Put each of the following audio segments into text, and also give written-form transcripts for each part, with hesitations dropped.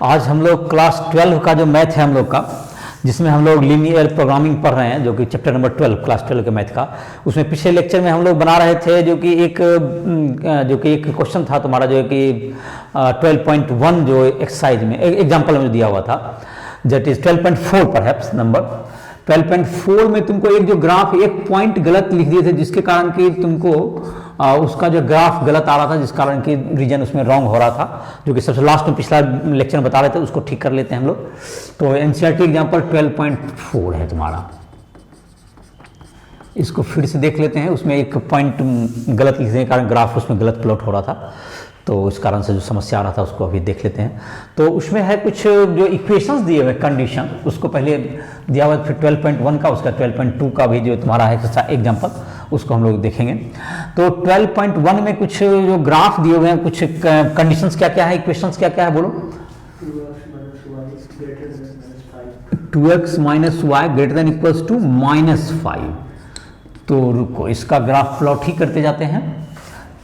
आज हम लोग क्लास 12 का जो मैथ है हम लोग का, जिसमें हम लोग लीनियर प्रोग्रामिंग पढ़ रहे हैं, जो कि चैप्टर नंबर 12 क्लास 12 के मैथ का। उसमें पिछले लेक्चर में हम लोग बना रहे थे जो कि एक क्वेश्चन था तुम्हारा, जो कि 12.1 जो एक्सरसाइज में एग्जाम्पल में दिया हुआ था, दैट इज 12.4 परहैप्स नंबर 12.4 में तुमको एक जो ग्राफ एक पॉइंट गलत लिख दिए थे, जिसके कारण कि तुमको उसका जो ग्राफ गलत आ रहा था, जिस कारण कि रीजन उसमें रॉन्ग हो रहा था, जो कि सबसे लास्ट में पिछला लेक्चर में बता रहे थे, उसको ठीक कर लेते हैं हम लोग। तो एनसीईआरटी एग्जाम्पल 12.4 है तुम्हारा, इसको फिर से देख लेते हैं। उसमें एक पॉइंट गलत लिखने के कारण ग्राफ उसमें गलत प्लॉट हो रहा था, तो इस कारण से जो समस्या आ रहा था उसको अभी देख लेते हैं। तो उसमें है कुछ जो इक्वेशंस दिए हुए कंडीशन, उसको पहले दिया हुआ, फिर 12.1 का, उसका 12.2 का भी जो तुम्हारा है एग्जाम्पल, उसको हम लोग देखेंगे। तो 12.1 में कुछ जो ग्राफ दिए हुए हैं, कुछ कंडीशंस क्या क्या है, इक्वेशंस क्या क्या है, बोलो। 2x minus y greater than equals to -5। तो रुको, इसका ग्राफ प्लॉट ही करते जाते हैं।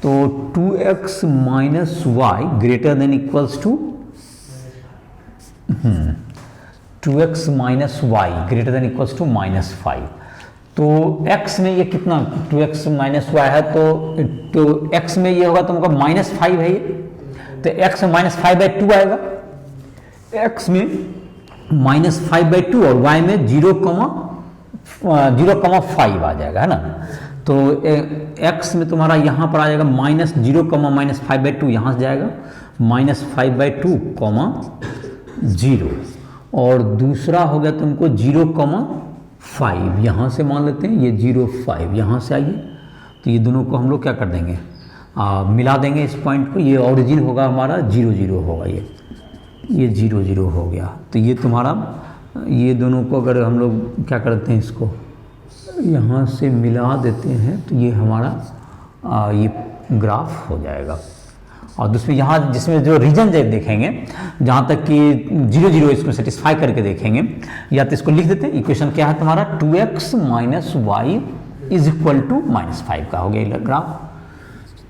तो 2x minus y greater than equals to 2x minus y greater than equals to -5। तो x में ये कितना, 2x माइनस वाई है, तो x में ये होगा तुमको -5 है ये, तो x में -5/2 आएगा, x में -5/2 और y में 0,5 आ जाएगा, है ना। तो x में तुम्हारा यहाँ पर आ जाएगा -0,-5/2, यहाँ से जाएगा -5/2, 0, और दूसरा हो गया तुमको 0,5, यहाँ से मान लेते हैं ये 0,5 यहाँ से आइए, तो ये दोनों को हम लोग क्या कर देंगे, मिला देंगे इस पॉइंट को। ये ओरिजिन होगा हमारा 0,0 होगा, ये 0,0 हो गया। तो ये तुम्हारा, ये दोनों को अगर हम लोग क्या करते हैं, इसको यहाँ से मिला देते हैं, तो ये हमारा ये ग्राफ हो जाएगा। और दूसरे यहाँ जिसमें जो रीजन देखेंगे, जहाँ तक कि 0,0 इसको सेटिस्फाई करके देखेंगे, या तो इसको लिख देते हैं। इक्वेशन क्या है तुम्हारा, 2x minus y is equal to -5 का हो गया graph,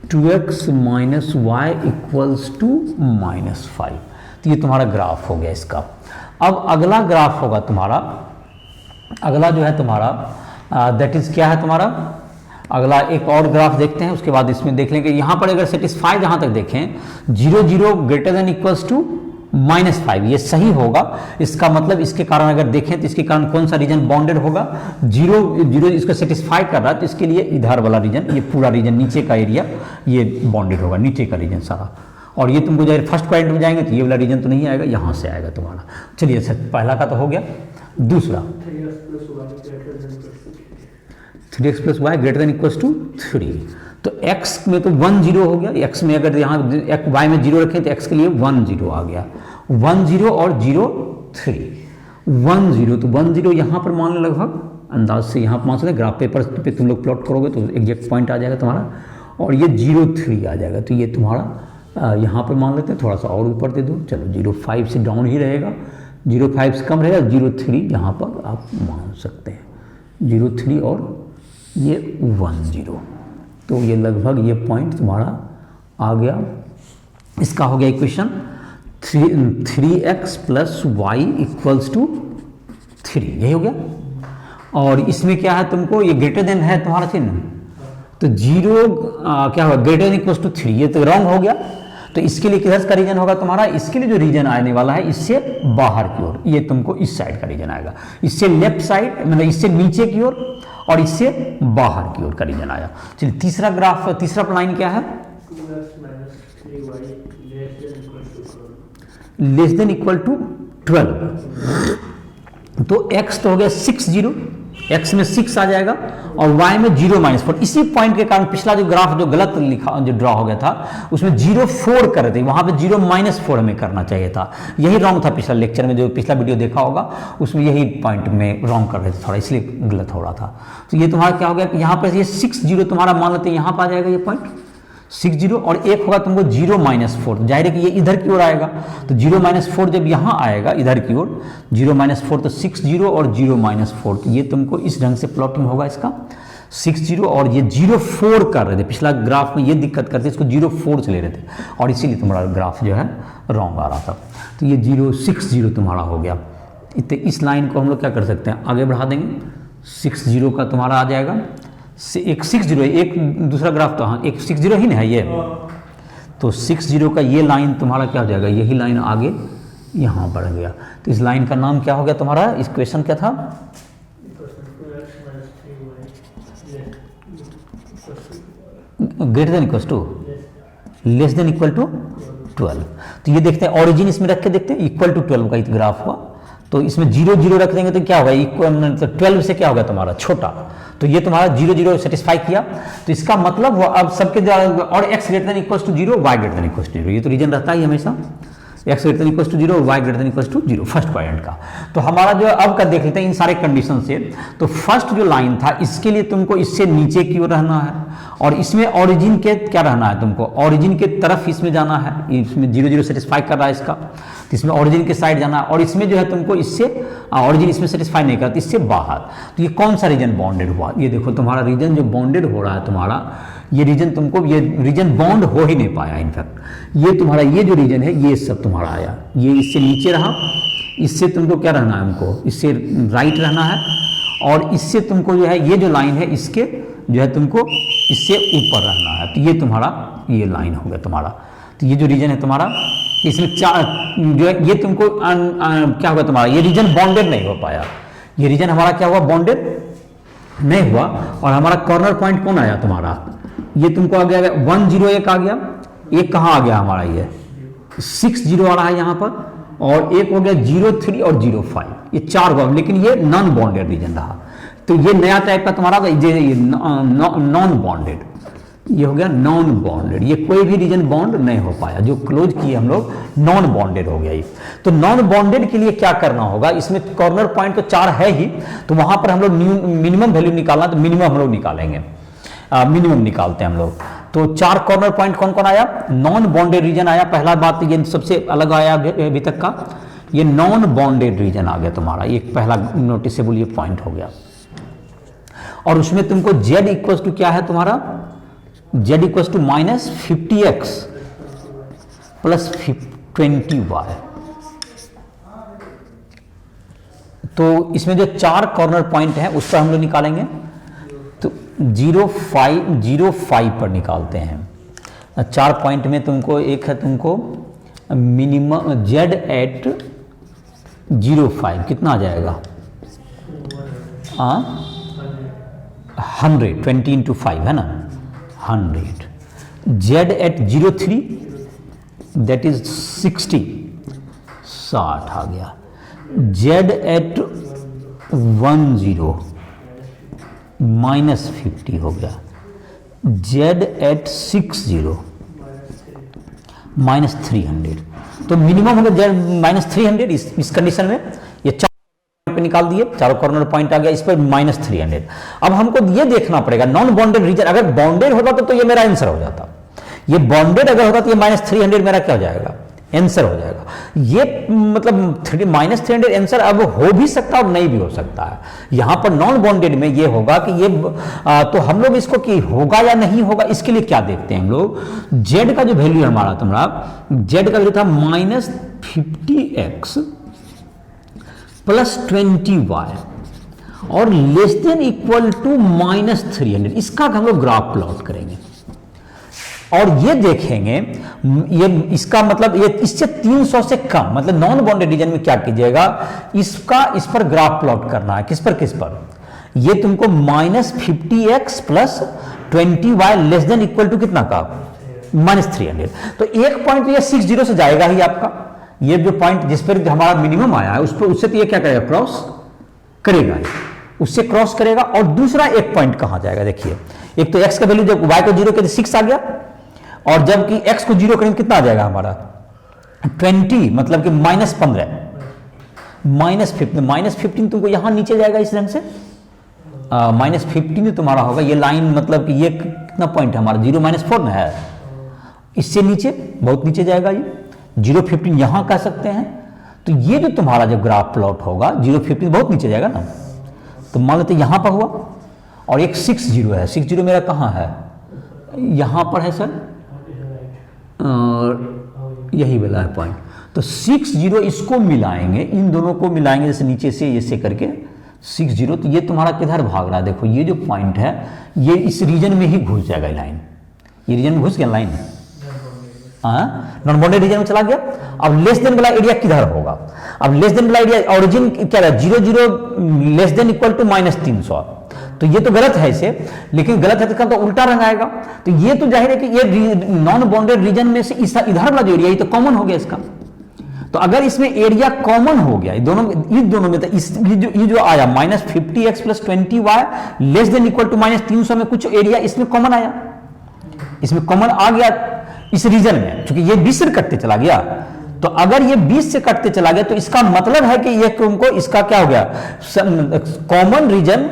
2x minus y equals to -5। तो ये तुम्हारा ग्राफ हो गया इसका। अब अगला ग्राफ होगा तुम्हारा, अगला जो है तुम्हारा दैट इज क्या है तुम्हारा, अगला एक और ग्राफ देखते हैं, उसके बाद इसमें देख लेंगे। यहाँ पर अगर सेटिस्फाई जहाँ तक देखें, 0,0 ग्रेटर देन इक्वल्स टू -5, ये सही होगा। इसका मतलब इसके कारण अगर देखें तो इसके कारण कौन सा रीजन बाउंडेड होगा, 0,0 इसको सेटिस्फाई कर रहा है, तो इसके लिए इधर वाला रीजन, ये पूरा रीजन नीचे का एरिया ये बाउंडेड होगा, नीचे का रीजन सारा। और ये तुमको जब फर्स्ट पॉइंट में जाएंगे तो ये वाला रीजन तो नहीं आएगा, यहाँ से आएगा तुम्हारा। चलिए अच्छा, पहला का तो हो गया। दूसरा 3x plus y greater than equals to 3। तो x में तो 1,0 हो गया, x में अगर यहाँ y में 0 रखें तो x के लिए 1,0 आ गया, 1,0 और 0 3, 1,0 तो 1,0 यहाँ पर मान लो, लगभग अंदाज से यहाँ पर मान सकते, ग्राफ पेपर पे तुम लोग प्लॉट करोगे तो एग्जैक्ट पॉइंट आ जाएगा तुम्हारा, और ये 0,3 आ जाएगा। तो ये तुम्हारा यहाँ पर मान लेते हैं, थोड़ा सा और ऊपर दे दो, चलो 0,5 से डाउन ही रहेगा, 0,5 से कम रहेगा, 0,3 यहाँ पर आप मान सकते हैं, 0,3 और ये 1,0। तो ये लगभग ये पॉइंट तुम्हारा आ गया। इसका हो गया equation 3x plus y equals to 3, यही हो गया। और इसमें क्या है तुमको, ये ग्रेटर देन है तुम्हारा चिन्ह, तो 0 क्या होगा, ग्रेटर देन इक्वल्स टू 3, ये तो रॉन्ग हो गया। तो इसके लिए किधर का रीजन होगा तुम्हारा, इसके लिए जो रीजन आने वाला है इससे बाहर की ओर, ये तुमको इस साइड का रीजन आएगा, इससे लेफ्ट साइड मतलब इससे नीचे की ओर, और इससे बाहर की ओर का रीजन आया। चलिए तीसरा ग्राफ, तीसरा लाइन क्या है, लेस देन इक्वल टू 12। तो x तो हो गया 6,0, x में 6 आ जाएगा, और y में 0,-4। इसी पॉइंट के कारण पिछला जो ग्राफ जो गलत लिखा, जो ड्रॉ हो गया था, उसमें 0,4 कर रहे थे, वहां पे 0,-4 हमें करना चाहिए था, यही रॉन्ग था। पिछला लेक्चर में जो पिछला वीडियो देखा होगा, उसमें यही पॉइंट में रॉन्ग कर रहे थे थोड़ा, इसलिए गलत हो रहा था। तो ये तुम्हारा क्या हो गया कि यहाँ पर ये 6,0 तुम्हारा मान लेते हैं, यहाँ पर आ जाएगा ये पॉइंट 6,0, और एक होगा तुमको 0,-4, जाहिर है कि ये इधर की ओर आएगा। तो 0,-4 जब यहाँ आएगा इधर की ओर, 0-4 तो 6,0 और 0-4, तो ये तुमको इस ढंग से प्लॉटिंग होगा इसका। 60 और ये 0,4 कर रहे थे, पिछला ग्राफ में ये दिक्कत करते, इसको 0,4 से ले रहे थे और इसीलिए तुम्हारा ग्राफ जो है रॉन्ग आ रहा था। तो ये 060 तुम्हारा हो गया। तो इस लाइन को हम लोग क्या कर सकते हैं, आगे बढ़ा देंगे। 60 का तुम्हारा आ जाएगा, एक 60 है, एक दूसरा ग्राफ तो हाँ एक 60 ही ना है ये, तो 60 का ये लाइन तुम्हारा क्या हो जाएगा, यही लाइन आगे यहाँ बढ़ गया। तो इस लाइन का नाम क्या हो गया तुम्हारा, इस क्वेश्चन क्या था, greater than equal to less than equal to 12। तो ये देखते हैं ओरिजिन इसमें रख के देखते हैं, इक्वल टू 12 का ग्राफ हुआ, तो इसमें 0 0 रख देंगे तो क्या होगा, इक्वल तो 12 से क्या होगा तुम्हारा छोटा, तो ये तुम्हारा 0 0 सेटिस्फाई किया। तो इसका मतलब हुआ अब सबके और x greater than equal to 0, y greater than equal to 0, ये तो रीजन रहता ही हमेशा, x greater than equal to 0, y greater than equal to 0 फर्स्ट क्वाड्रेंट का। तो हमारा जो अब का देख लेते हैं इन सारे कंडीशन से, तो फर्स्ट जो लाइन था इसके लिए तुमको इससे नीचे की ओर रहना है, और इसमें ओरिजिन के क्या रहना है तुमको, ओरिजिन के तरफ इसमें जाना है, इसमें 0 0 सेटिस्फाई कर रहा है इसका, तो इसमें ओरिजिन के साइड जाना है, और इसमें जो है तुमको इससे ओरिजिन इसमें सेटिस्फाई नहीं करती, इससे बाहर। तो ये कौन सा रीजन बॉन्डेड हुआ, ये देखो तुम्हारा रीजन जो बॉन्डेड हो रहा है तुम्हारा, ये रीजन तुमको, ये रीजन बॉन्ड हो ही नहीं पाया इनफैक्ट, ये तुम्हारा ये जो रीजन है ये सब तुम्हारा आया, ये इससे नीचे रहा, इससे तुमको क्या रहना है हमको, इससे राइट रहना है, और इससे तुमको जो है ये जो लाइन है इसके जो है तुमको इससे ऊपर रहना है, तो ये तुम्हारा ये लाइन हो गया तुम्हारा। तो ये जो रीजन है तुम्हारा, इसमें चार जो है ये तुमको क्या होगा तुम्हारा, ये रीजन बॉन्डेड नहीं हो पाया, ये रीजन हमारा क्या हुआ, बॉन्डेड नहीं हुआ, और हमारा कॉर्नर पॉइंट कौन आया तुम्हारा, ये तुमको आ गया 101 आ गया, एक कहाँ आ गया हमारा, ये 60 आ रहा है यहाँ पर, और एक हो गया 03 और 05, ये चार हुआ, लेकिन ये नॉन बॉन्डेड रीजन रहा। तो ये नया टाइप का तुम्हारा नॉन बॉन्डेड, ये हो गया नॉन बॉन्डेड, ये कोई भी रीजन बॉन्ड नहीं हो पाया, जो क्लोज किए हम लोग नॉन बॉन्डेड हो गया ये। तो नॉन बॉन्डेड के लिए क्या करना होगा, इसमें कॉर्नर पॉइंट तो 4 है ही, तो वहां पर हम लोग मिनिमम वैल्यू निकालना, तो मिनिमम हम लोग निकालेंगे, मिनिमम निकालते हैं हम लोग। तो 4 कॉर्नर पॉइंट कौन कौन आया, नॉन बॉन्डेड रीजन आया, पहला बात ये सबसे अलग आया अभी तक का, ये नॉन बॉन्डेड रीजन आ गया तुम्हारा, ये पहला नोटिसेबल ये पॉइंट हो गया। और उसमें तुमको z इक्वल टू क्या है तुम्हारा, z equal to -50x plus 20y। तो इसमें जो 4 कॉर्नर पॉइंट है उस पर हम लोग निकालेंगे, तो 0.5 पर निकालते हैं। 4 पॉइंट में तुमको एक है तुमको मिनिमम z एट 0.5 कितना आ जाएगा, 100, 20 इंटू 5 है ना 100, z एट 03 दैट इज 60 आ गया, z एट 10 -50 हो गया, z एट 60 -300। तो मिनिमम होगा -300 इस कंडीशन में, ये 4 पे निकाल दिए, चारों कॉर्नर पॉइंट आ गया, इस पर -300। अब हमको ये देखना पड़ेगा नॉन बॉन्डेड रीजन, अगर बॉन्डेड होता तो ये मेरा आंसर हो जाता, ये बॉन्डेड अगर होता तो ये -300 मेरा क्या हो जाएगा, आंसर हो जाएगा। ये मतलब -300 आंसर अब हो भी सकता है और नहीं भी हो सकता है। यहां पर नॉन बॉन्डेड में ये होगा कि ये तो हम लोग इसको कि होगा या नहीं होगा, इसके लिए क्या देखते हैं हम लोग, z का जो वैल्यू हमारा तुम्हारा, z का वैल्यू था -50x प्लस 20y और लेस देन इक्वल टू -300, इसका हम लोग ग्राफ प्लॉट करेंगे और ये देखेंगे, ये इसका मतलब ये इससे 300 से कम, मतलब नॉन बॉन्डेड रीजन में क्या कीजिएगा, इसका इस पर ग्राफ प्लॉट करना है, किस पर, ये तुमको -50x plus 20y less than equal to कितना का, -300। तो एक पॉइंट तो ये 60 से जाएगा ही आपका, ये जो पॉइंट जिस पर हमारा मिनिमम आया है उस पर, उससे तो ये क्या करेगा, क्रॉस करेगा, उससे क्रॉस करेगा। और दूसरा एक पॉइंट कहां जाएगा, देखिए, एक तो x का वैल्यू जब y को 0 के 6 आ गया, और जबकि x को 0 करेंगे कितना आ जाएगा हमारा 20, मतलब कि -15 -15 तुमको यहां नीचे जाएगा इस रंग से, -15 तुम्हारा होगा, ये लाइन मतलब कि ये कितना पॉइंट है हमारा 0-4 ना है, इससे नीचे बहुत नीचे जाएगा, ये 0.15 यहां कह सकते हैं। तो ये जो तुम्हारा जब ग्राफ प्लॉट होगा 0.15 बहुत नीचे जाएगा ना, तो मान लेते यहां पर हुआ, और एक 60 है, 60 मेरा कहां है, यहां पर है सर, और यही वाला है पॉइंट, तो 6 0 इसको मिलाएंगे, इन दोनों को मिलाएंगे जैसे नीचे से ऐसे करके 6 0, तो ये तुम्हारा किधर भाग रहा है, देखो ये जो पॉइंट है ये इस रीजन में ही घुस जाएगा लाइन, ये रीजन में घुस गया लाइन, नॉन बाउंडेड रीजन में चला गया। अब लेस देन वाला एरिया किधर होगा, अब लेस देन वाला एरिया ओरिजिन क्या है 0 0 लेस देन इक्वल टू -300, तो ये तो गलत है इसे, लेकिन गलत है तो इसका तो उल्टा रंग आएगा, तो ये तो जाहिर है कि ये नॉन बाउंडेड रीजन में से इधर वाला जो एरिया ये तो कॉमन हो गया इसका। तो अगर इसमें एरिया कॉमन हो गया, इस दोनों में तो ये जो आया -50x + 20y less than equal to -300 में कुछ एरिया इसमें कॉमन आया, इसमें कॉमन आ गया इस रीजन में, क्योंकि ये 20 से कटते चला गया। तो अगर ये 20 से कटते चला गया तो इसका मतलब है कि ये तुमको इसका क्या हो गया, common region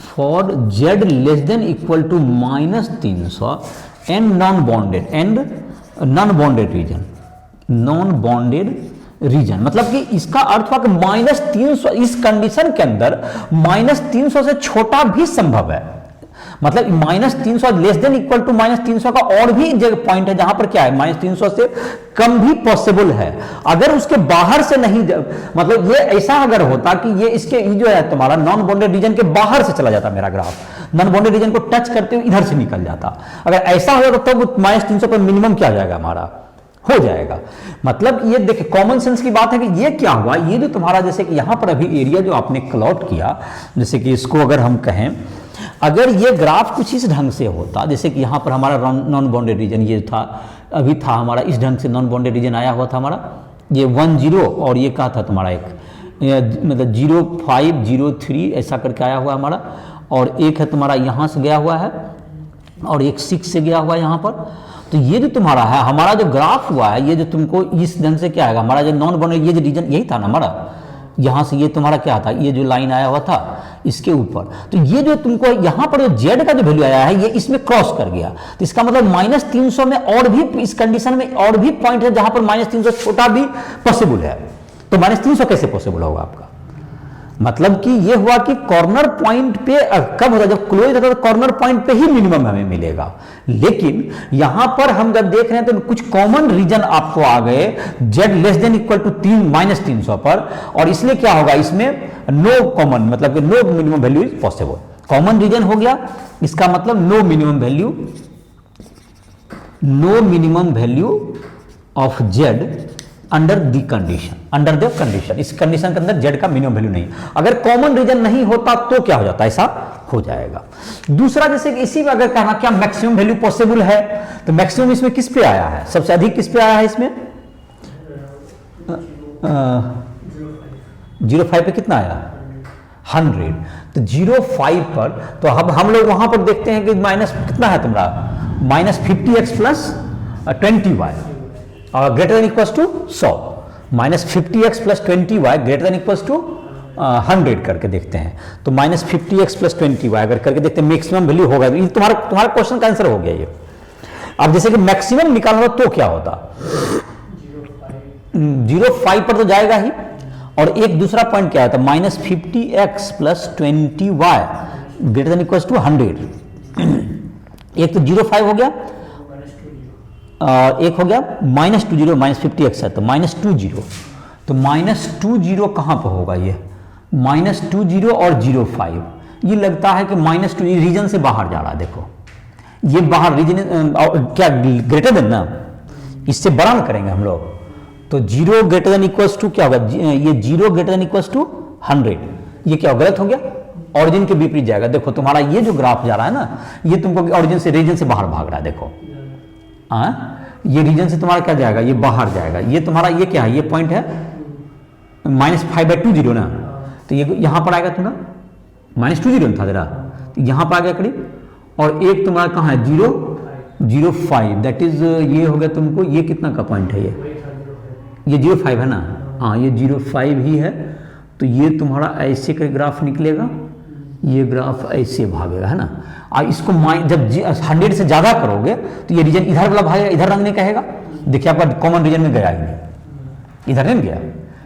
for z less than equal to -300 and non bounded region, मतलब कि इसका अर्थ हुआ कि -300 इस कंडीशन के अंदर -300 से छोटा भी संभव है, मतलब -300 लेस देन इक्वल टू -300 का और भी जगह पॉइंट है जहां पर क्या है -300 से कम भी पॉसिबल है। अगर उसके बाहर से नहीं, मतलब ये ऐसा अगर होता कि ये इसके जो है तुम्हारा नॉन बाउंडेड रीजन के बाहर से चला जाता, मेरा ग्राफ नॉन बाउंडेड रीजन को टच करते हुए इधर से निकल जाता, अगर ऐसा हो जाता तो -300 पर मिनिमम क्या जाएगा हमारा हो जाएगा। मतलब ये देखिए कॉमन सेंस की बात है कि ये क्या हुआ, ये जो तुम्हारा जैसे कि यहां पर अभी एरिया जो आपने क्लॉट किया, जैसे कि इसको अगर हम कहें, अगर ये ग्राफ कुछ इस ढंग से होता, जैसे कि यहां पर हमारा नॉन बाउंडेड रीजन ये था, अभी था हमारा इस ढंग से नॉन बाउंडेड रीजन आया हुआ था हमारा, ये 1 0 और ये क्या था तुम्हारा एक मतलब 0 5 0 3 ऐसा करके आया हुआ हमारा, और एक है तुम्हारा यहां से गया हुआ है और एक 6 से गया हुआ है यहां पर। तो ये जो तुम्हारा है हमारा जो ग्राफ हुआ है, ये जो तुमको इस ढंग से क्या आएगा, हमारा जो नॉन बाउंडेड ये जो रीजन यही था ना हमारा, यहां से ये तुम्हारा क्या था, ये जो लाइन आया हुआ था इसके ऊपर, तो ये जो तुमको यहां पर जो z का जो वैल्यू आया है ये इसमें क्रॉस कर गया, तो इसका मतलब -300 में और भी इस कंडीशन में और भी पॉइंट है जहां पर -300 छोटा भी पॉसिबल है। तो -300 कैसे पॉसिबल होगा आपका, मतलब कि ये हुआ कि कॉर्नर पॉइंट पे कब होता, जब क्लोज होता है तो कॉर्नर पॉइंट पे ही मिनिमम हमें मिलेगा, लेकिन यहां पर हम जब देख रहे हैं तो कुछ कॉमन रीजन आपको आ गए z less than equal to -300 पर, और इसलिए क्या होगा इसमें नो कॉमन, मतलब कि no minimum value is possible, common region हो गया, इसका मतलब no minimum value of z under the condition, इस कंडीशन के अंदर z का मिनिमम वैल्यू नहीं। अगर कॉमन रीजन नहीं होता तो क्या हो जाता, ऐसा हो जाएगा। दूसरा जैसे कि इसी में अगर कहना क्या मैक्सिमम वैल्यू पॉसिबल है, तो मैक्सिमम इसमें किस पे आया है, सबसे अधिक किस पे आया है इसमें 0.5 पे कितना आया 100, तो 0.5 पर, तो अब हम लोग वहां पर देखते हैं कि माइनस कितना है तुम्हारा -50x + 20y और greater than equals to 100, -50x + 20y greater than equals to 100 करके देखते हैं, तो -50x + 20y अगर करके देखते हैं मैक्सिमम वैल्यू होगा, ये तुम्हारा क्वेश्चन का आंसर हो गया ये। अब जैसे कि मैक्सिमम निकालना हो तो क्या होता, 0.5 पर तो जाएगा ही, और एक दूसरा पॉइंट क्या होता -50x + 20y greater than equals to 100, एक तो 0.5 हो गया और एक हो गया -20 -50x है तो -20, तो -20 कहां पर होगा, ये -20 और 0.5, ये लगता है कि -2 रीजन से बाहर जा रहा है, देखो ये बाहर रीजन क्या ग्रेटर देन ना, इससे बड़ा ना करेंगे हम लोग, तो 0 ग्रेटर देन इक्वल्स टू क्या होगा, ये 0 ग्रेटर देन इक्वल्स टू 100, ये क्या गलत हो गया, ऑरिजिन के विपरीत जाएगा। देखो तुम्हारा ये जो ग्राफ जा रहा है ना, ये तुमको ऑरिजिन से रीजन से बाहर भाग रहा है, देखो ये रीजन से तुम्हारा क्या जाएगा, ये बाहर जाएगा, ये तुम्हारा ये क्या है, ये पॉइंट है -5/20 ना, तो ये यहां पर आएगा तुम्हारा -20 था जरा, तो यहां पर आ गया करीब, और एक तुम्हारा कहां है 0.05, दैट इज ये हो गया तुमको, ये कितना का पॉइंट है, ये 0.5 है ना, हाँ ये 0.5 ही है, तो ये तुम्हारा ऐसे का ग्राफ निकलेगा, ये ग्राफ ऐसे भागेगा है ना, और इसको जब 100 से ज्यादा करोगे तो ये रीजन इधर वाला भागेगा, इधर रंग नहीं कहेगा, देखिए आपका कॉमन रीजन में गया ही नहीं, इधर नहीं गया,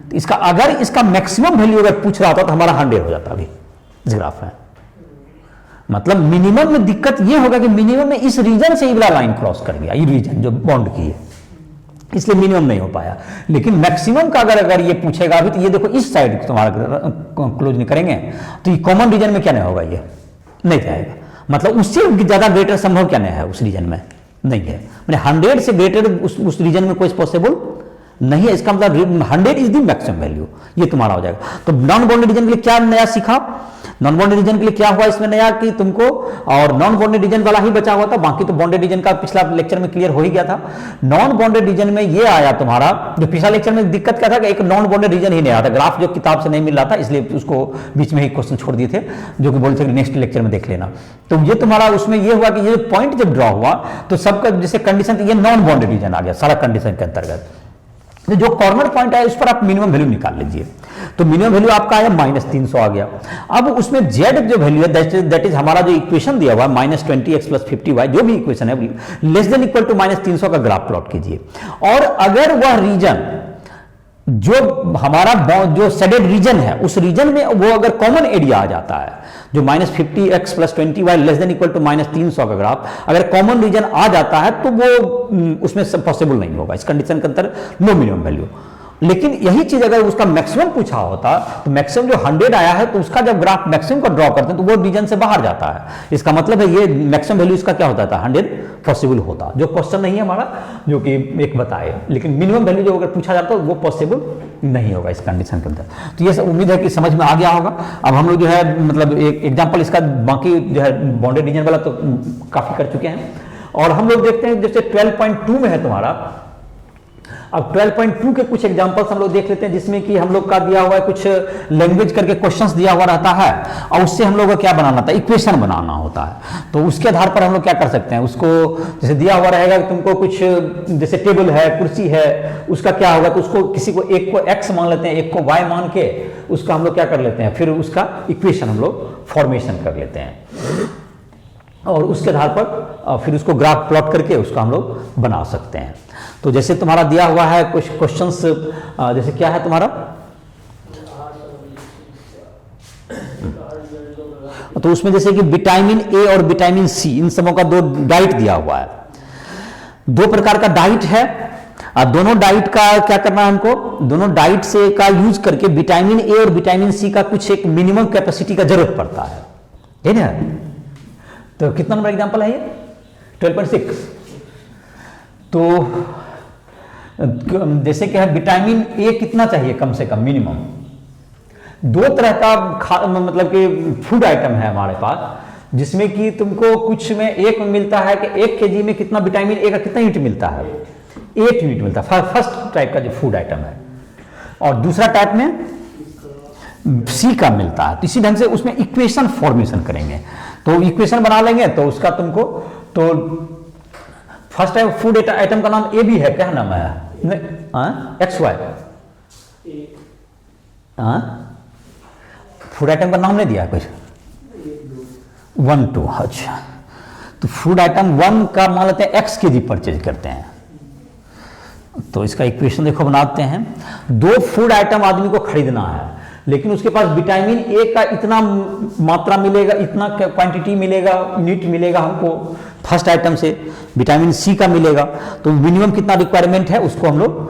तो इसका अगर इसका मैक्सिमम वैल्यू अगर पूछ रहा होता तो हमारा 100 हो जाता, अभी इस ग्राफ है मतलब मिनिमम में दिक्कत ये होगा कि मिनिमम में इस रीजन से ये वाला लाइन क्रॉस कर गया, ये रीजन जो बॉन्ड की है, इसलिए मिनिमम नहीं हो पाया। लेकिन मैक्सिमम का अगर ये पूछेगा अभी, तो ये देखो इस साइड तुम्हारा क्लोज नहीं करेंगे तो ये कॉमन रीजन में क्या नहीं होगा, ये नहीं जाएगा। मतलब उससे ज्यादा ग्रेटर संभव क्या नहीं है उस रीजन में, नहीं है। मैंने 100 से ग्रेटर उस रीजन में कोई पॉसिबल नहीं है। इसका मतलब 100 इज द मैक्सिमम वैल्यू, ये तुम्हारा हो जाएगा। तो नॉन बाउंडेड रीजन के लिए क्या नया सीखा, नॉन बाउंडेड रीजन के लिए क्या हुआ इसमें नया कि तुमको, और नॉन बाउंडेड रीजन वाला ही बचा हुआ था, बाकी तो बाउंडेड रीजन का पिछला लेक्चर में क्लियर हो ही गया था। नॉन बाउंडेड रीजन में ये आया तुम्हारा, जो पिछला लेक्चर में दिक्कत क्या था कि एक नॉन बाउंडेड रीजन ही नहीं आया था, ग्राफ जो किताब से नहीं मिल रहा था, इसलिए उसको बीच में ही क्वेश्चन छोड़ दिए थे, जो कि बोलते थे नेक्स्ट लेक्चर में देख लेना। तो ये तुम्हारा उसमें ये हुआ कि ये पॉइंट जब ड्रॉ हुआ तो सबका जैसे कंडीशन, ये नॉन बाउंडेड रीजन आ गया सारा कंडीशन के अंतर्गत। तो जो कॉर्नर पॉइंट है उस पर आप मिनिमम वैल्यू निकाल लीजिए। तो मिनिमम वैल्यू आपका आया -300 आ गया। अब उसमें z जो वैल्यू है दैट इज हमारा जो इक्वेशन दिया हुआ है -20x + 50y, जो भी इक्वेशन है लेस देन इक्वल टू -300 का ग्राफ प्लॉट कीजिए। और अगर वह रीजन जो हमारा जो शेडेड रीजन है उस रीजन में वो अगर कॉमन एरिया आ जाता है, जो -50x + 20y less than equal to -300 का ग्राफ अगर कॉमन रीजन आ जाता है तो वो उसमें पॉसिबल नहीं होगा, इस कंडीशन के अंदर नो मिनिमम वैल्यू। लेकिन यही चीज अगर उसका मैक्सिमम पूछा होता तो मैक्सिमम जो 100 आया है तो उसका जब ग्राफ मैक्सिमम का ड्रॉ करते हैं तो वो रीजन से बाहर जाता है। इसका मतलब है ये मैक्सिमम वैल्यू इसका क्या होता था, 100 पॉसिबल होता, जो क्वेश्चन नहीं है हमारा, जो कि एक बताए। लेकिन मिनिमम वैल्यू जो अगर पूछा जाता है वो पॉसिबल नहीं होगा इस कंडीशन के अंदर। तो ये उम्मीद है कि समझ में आ गया होगा। अब हम लोग जो है मतलब एक एग्जाम्पल इसका बाकी जो है बाउंडेड रीजन वाला तो काफी कर चुके हैं। और हम लोग देखते हैं जैसे 12.2 में है तुम्हारा। अब 12.2 के कुछ एग्जांपल्स हम लोग देख लेते हैं, जिसमें कि हम लोग का दिया हुआ है कुछ लैंग्वेज करके क्वेश्चंस दिया हुआ रहता है और उससे हम लोग को क्या बनाना था, इक्वेशन बनाना होता है। तो उसके आधार पर हम लोग क्या कर सकते हैं, उसको जैसे दिया हुआ रहेगा कि तुमको कुछ जैसे टेबल है, कुर्सी है, उसका क्या होगा, तो उसको किसी को एक को x मान लेते हैं, एक को y मान के उसका हम लोग क्या कर लेते हैं, फिर उसका इक्वेशन हम लोग फॉर्मेशन कर लेते हैं और उसके आधार पर फिर उसको ग्राफ प्लॉट करके उसका हम लोग बना सकते हैं। तो जैसे तुम्हारा दिया हुआ है कुछ क्वेश्चंस, जैसे क्या है तुम्हारा, तो उसमें जैसे कि विटामिन ए और विटामिन सी, इन सबों का 2 डाइट दिया हुआ है। 2 प्रकार का डाइट है, दोनों डाइट का क्या करना है हमको, दोनों डाइट से का यूज करके विटामिन ए और विटामिन सी का कुछ एक मिनिमम कैपेसिटी का जरूरत पड़ता है, ठीक है। तो कितना नंबर एग्जांपल है ये, 12.6। तो जैसे कि है विटामिन ए कितना चाहिए कम से कम मिनिमम, 2 तरह का मतलब कि फूड आइटम है हमारे पास, जिसमें कि तुमको कुछ में एक में मिलता है कि 1 kg में कितना विटामिन ए का कितना यूनिट मिलता है, 8 यूनिट मिलता है, फर्स्ट टाइप का जो फूड आइटम है। और दूसरा टाइप में सी का मिलता है। तो इसी ढंग से उसमें इक्वेशन फॉर्मेशन करेंगे, तो इक्वेशन बना लेंगे। तो उसका तुमको तो फर्स्ट टाइप फूड आइटम का नाम ए भी है, क्या नाम है, XY, फूड आइटम का नाम नहीं दिया कुछ, 1 2, अच्छा। तो फूड आइटम 1 का मान लेते हैं x kg परचेज करते हैं। तो इसका इक्वेशन देखो बनाते हैं, 2 फूड आइटम आदमी को खरीदना है, लेकिन उसके पास विटामिन ए का इतना मात्रा मिलेगा, इतना क्वांटिटी मिलेगा, यूनिट मिलेगा हमको फर्स्ट आइटम से, विटामिन सी का मिलेगा। तो मिनिमम कितना रिक्वायरमेंट है उसको हम लोग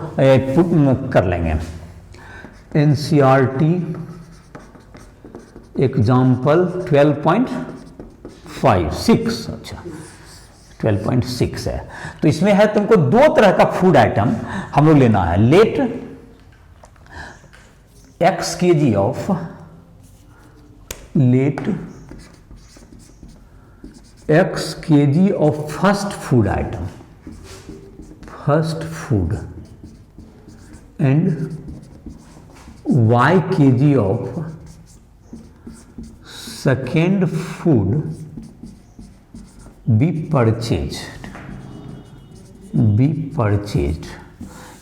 कर लेंगे। NCERT एग्जाम्पल 12.56, अच्छा 12.6 है। तो इसमें है तुमको 2 तरह का फूड आइटम हम लोग लेना है। Let x kg of, let x kg of first food item, first food, and y kg of second food be purchased,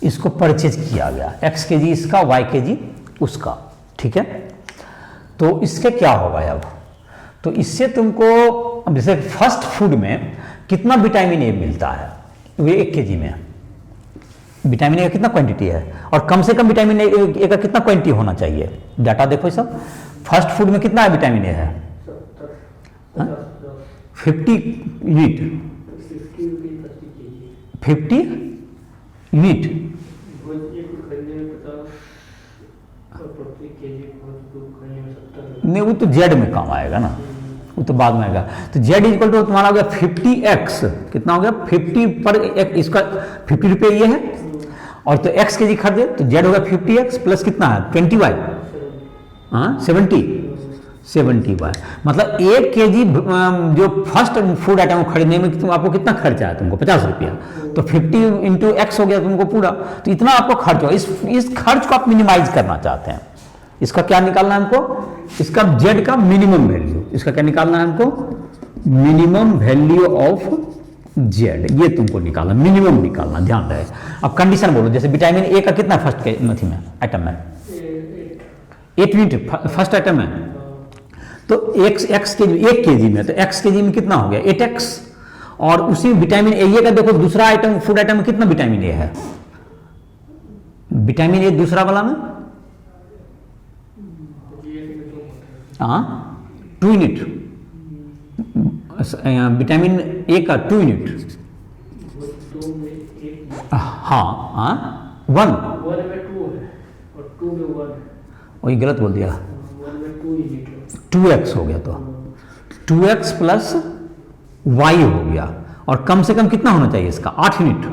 इसको परचेज किया गया, x kg इसका, y kg उसका, ठीक है। तो इसके क्या होगा अब, तो इससे तुमको जैसे फर्स्ट फूड में कितना विटामिन ए मिलता है, वे 1 kg में विटामिन ए का कितना क्वांटिटी है, और कम से कम विटामिन ए का कितना क्वांटिटी होना चाहिए, डाटा देखो सब। फर्स्ट फूड में कितना है विटामिन ए है, 50 यूनिट, 50 यूनिट नहीं, वो तो जेड में काम आएगा ना, वो तो बाद में आएगा। तो जेड इक्वल टू तुम्हारा हो गया 50x, कितना हो गया 50 पर एक, इसका 50 रुपये ये है, और तो x के जी खरीदे तो जेड होगा 50x प्लस कितना है 20y, हाँ 70y। मतलब 1 kg जो फर्स्ट फूड आइटम खरीदने में तुम आपको कितना खर्चा है, तुमको 50 रुपया, तो 50 इंटू एक्स हो गया तुमको पूरा, तो इतना आपको खर्च हो। इस खर्च को आप मिनिमाइज करना चाहते हैं। इसका क्या निकालना है हमको, इसका जेड का मिनिमम वैल्यू, इसका क्या निकालना है हमको, मिनिमम वैल्यू ऑफ जेड, ये तुमको निकालना, मिनिमम निकालना, ध्यान रहे। अब कंडीशन बोलो, जैसे विटामिन ए का कितना फर्स्ट के मथी में आइटम में 8 यूनिट फर्स्ट आइटम में, तो एक्स के जी 1 kg में, तो एक्स के जी में कितना हो गया 8x, और उसी विटामिन ए का देखो दूसरा आइटम फूड आइटम में कितना विटामिन ए है, विटामिन ए दूसरा वाला में 2 यूनिट, विटामिन ए का 2 यूनिट, हाँ 1 वही गलत बोल दिया, 2x हो गया, तो 2x प्लस y हो गया, और कम से कम कितना होना चाहिए इसका 8 यूनिट,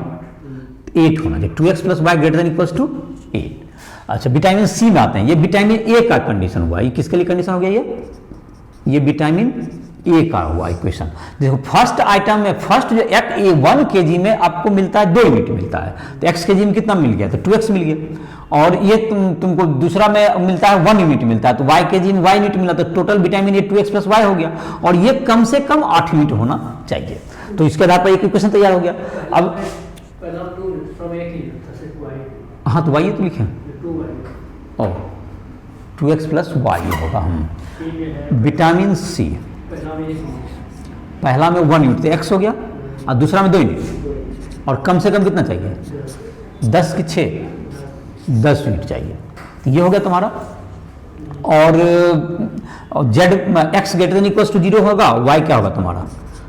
8 होना चाहिए, 2x plus y greater than equals to 8। अच्छा विटामिन सी में आते हैं, ये विटामिन ए का कंडीशन हुआ, ये किसके लिए कंडीशन हो गया, ये विटामिन ए का हुआ इक्वेशन। देखो फर्स्ट आइटम में फर्स्ट जो 1 kg में आपको मिलता है 2 यूनिट मिलता है, तो x kg में कितना मिल गया, तो 2x मिल गया, और ये तुमको दूसरा में मिलता है 1 यूनिट मिलता है, तो y kg में y यूनिट मिला, तो total vitamin A 2x plus y हो गया, और ये कम से कम 8 यूनिट होना चाहिए। तो इसके आधार पर एक इक्वेशन तैयार हो गया। अब हाँ तो y ये तो लिखे ओ 2x प्लस y होगा, हम विटामिन सी पहला में 1 यूनिट, तो x हो गया, और दूसरा में 2 यूनिट, और कम से कम कितना चाहिए 10 की 6 10 यूनिट चाहिए, तो ये हो गया तुम्हारा। और z x greater than equals to 0 होगा, y क्या होगा तुम्हारा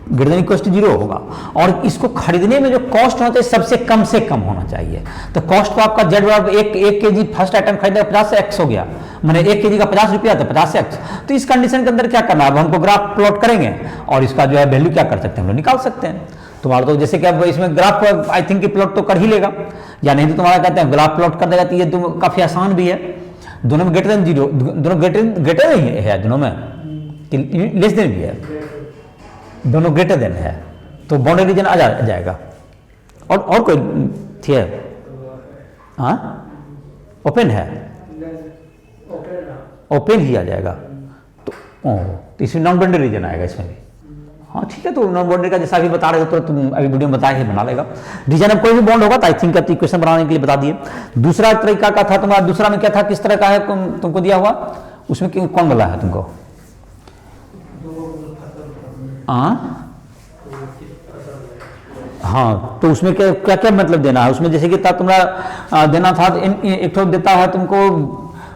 ग्रेटर देन इक्वल्स टू 0 होगा, और इसको खरीदने में जो कॉस्ट होता है सबसे कम होना चाहिए। तो कॉस्ट को आपका जेड बराबर 1 kg फर्स्ट आइटम खरीदा 50 x हो गया, मैंने 1 kg का 50 रुपया तो 50 x। तो इस कंडीशन के अंदर क्या करना है, अब हमको ग्राफ प्लॉट करेंगे और इसका जो है वैल्यू क्या कर सकते हैं हम लोग निकाल सकते हैं। तुम्हारा तो जैसे कि अब इसमें ग्राफ आई थिंक प्लॉट तो कर ही लेगा, या नहीं तो तुम्हारा कहते हैं ग्राफ प्लॉट कर देगा, तो ये तो काफी आसान भी है, दोनों में ग्रेटर देन 0, दोनों ग्रेटर ही है, दोनों में लेस देन भी है, दोनों ग्रेटर देन है, तो बाउंड्री रीजन आ जाएगा। और कोई थी है, हाँ ओपन है, ओपन ही आ जाएगा, तो इसमें नॉन बाउंड्री रीजन आएगा इसमें भी। हाँ ठीक है, तो नॉन बाउंड्री का जैसा अभी बता रहे हो तो तुम अभी वीडियो में बताया ही बना लेगा। रीजन अब कोई भी बॉन्ड होगा तो आई थिंक इक्वेशन बनाने के लिए बता दिए। दूसरा तरीका का था तुम्हारा, दूसरा में क्या था, किस तरह का है तुमको दिया हुआ, उसमें कौन बोला है तुमको, हाँ तो उसमें क्या क्या क्या मतलब देना है, उसमें जैसे कि तुम्हारा देना था एक तो देता है तुमको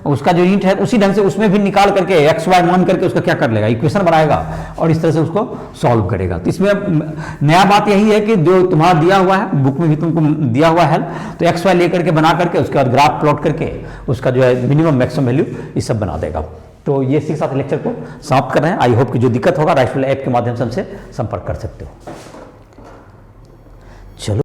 उसका जो यूनिट है उसी ढंग से उसमें भी निकाल करके एक्स वाई मान करके उसका क्या कर लेगा, इक्वेशन बनाएगा और इस तरह से उसको सॉल्व करेगा। तो इसमें नया बात यही है कि जो तुम्हारा दिया हुआ है बुक में भी तुमको दिया हुआ है, तो एक्स वाई लेकर के बना करके उसके बाद ग्राफ प्लॉट करके उसका जो है मिनिमम मैक्सिमम वैल्यू ये सब बना देगा। तो ये इसी के साथ लेक्चर को समाप्त कर रहे हैं। आई होप कि जो दिक्कत होगा राइटफुल ऐप के माध्यम से हमसे संपर्क कर सकते हो।